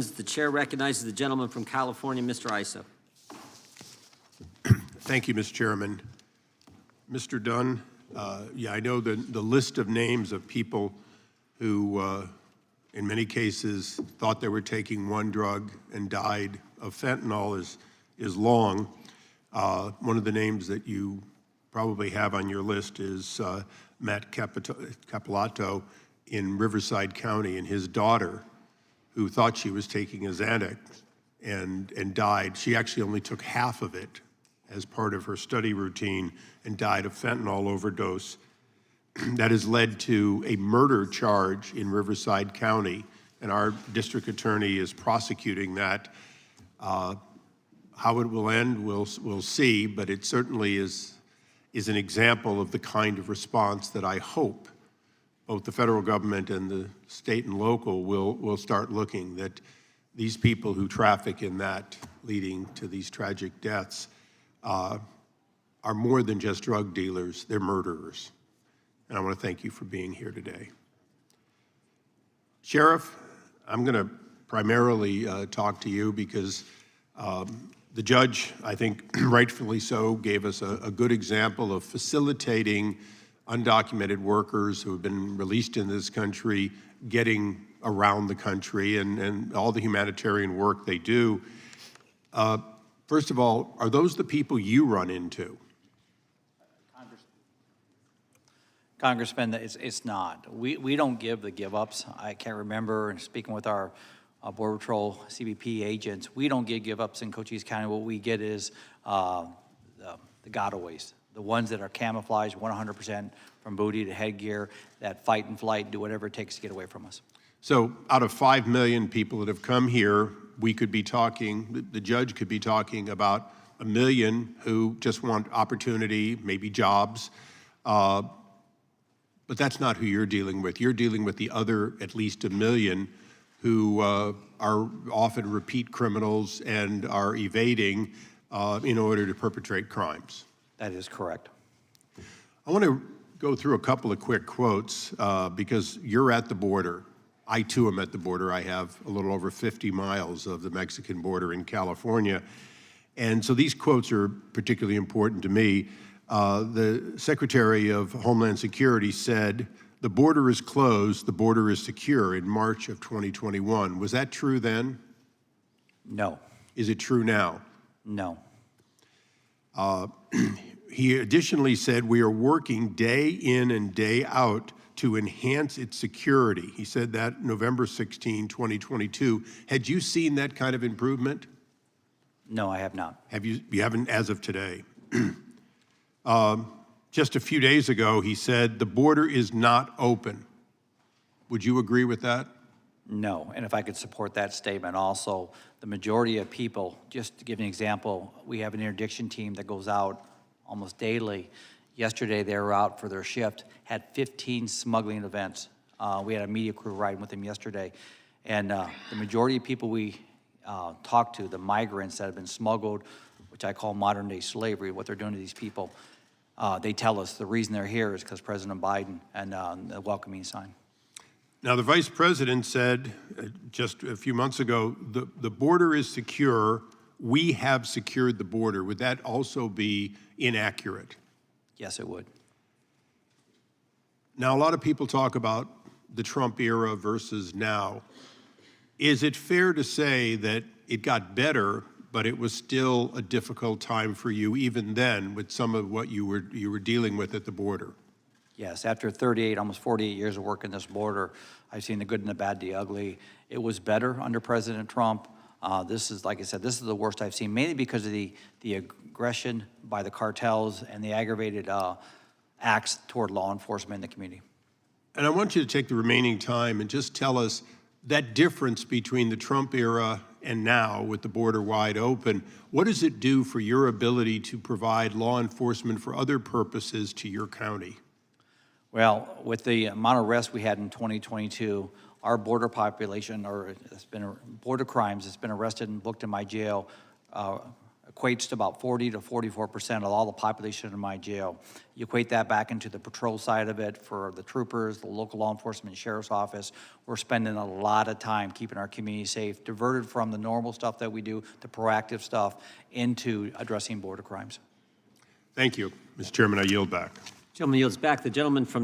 The chair recognizes the gentleman from California, Mr. Issa. Thank you, Mr. Chairman. Mr. Dunn, yeah, I know the list of names of people who, in many cases, thought they were taking one drug and died of fentanyl is long. One of the names that you probably have on your list is Matt Capolato in Riverside County, and his daughter, who thought she was taking a Xanax and died. She actually only took half of it as part of her study routine and died of fentanyl overdose. That has led to a murder charge in Riverside County, and our district attorney is prosecuting that. How it will end, we'll see, but it certainly is an example of the kind of response that I hope both the federal government and the state and local will start looking, that these people who traffic in that, leading to these tragic deaths, are more than just drug dealers, they're murderers. And I want to thank you for being here today. Sheriff, I'm going to primarily talk to you because the judge, I think rightfully so, gave us a good example of facilitating undocumented workers who have been released in this country getting around the country and all the humanitarian work they do. First of all, are those the people you run into? Congressman, it's not. We don't give the give-ups. I can't remember, speaking with our Border Patrol CBP agents, we don't get give-ups in Cochise County. What we get is the gotaways, the ones that are camouflaged 100% from booty to headgear, that fight and flight, do whatever it takes to get away from us. So out of 5 million people that have come here, we could be talking, the judge could be talking about 1 million who just want opportunity, maybe jobs. But that's not who you're dealing with. You're dealing with the other at least 1 million who are often repeat criminals and are evading in order to perpetrate crimes. That is correct. I want to go through a couple of quick quotes because you're at the border. I too am at the border. I have a little over 50 miles of the Mexican border in California. And so these quotes are particularly important to me. The Secretary of Homeland Security said, "The border is closed, the border is secure," in March of 2021. Was that true then? No. Is it true now? No. He additionally said, "We are working day in and day out to enhance its security." He said that November 16, 2022. Had you seen that kind of improvement? No, I have not. You haven't as of today. Just a few days ago, he said, "The border is not open." Would you agree with that? No, and if I could support that statement also, the majority of people, just to give an example, we have an interdiction team that goes out almost daily. Yesterday, they were out for their shift, had 15 smuggling events. We had a media crew riding with them yesterday. And the majority of people we talk to, the migrants that have been smuggled, which I call modern day slavery, what they're doing to these people, they tell us the reason they're here is because President Biden and the welcoming sign. Now, the Vice President said just a few months ago, the border is secure. We have secured the border. Would that also be inaccurate? Yes, it would. Now, a lot of people talk about the Trump era versus now. Is it fair to say that it got better, but it was still a difficult time for you even then with some of what you were dealing with at the border? Yes, after 38, almost 48 years of working this border, I've seen the good and the bad, the ugly. It was better under President Trump. This is, like I said, this is the worst I've seen, mainly because of the aggression by the cartels and the aggravated acts toward law enforcement in the community. And I want you to take the remaining time and just tell us that difference between the Trump era and now with the border wide open. What does it do for your ability to provide law enforcement for other purposes to your county? Well, with the amount of arrests we had in 2022, our border population, or it's been border crimes, that's been arrested and booked in my jail, equates to about 40 to 44% of all the population in my jail. You equate that back into the patrol side of it for the troopers, the local law enforcement, sheriff's office. We're spending a lot of time keeping our community safe, diverted from the normal stuff that we do, the proactive stuff, into addressing border crimes. Thank you. Mr. Chairman, I yield back. Gentleman yields back. The gentleman from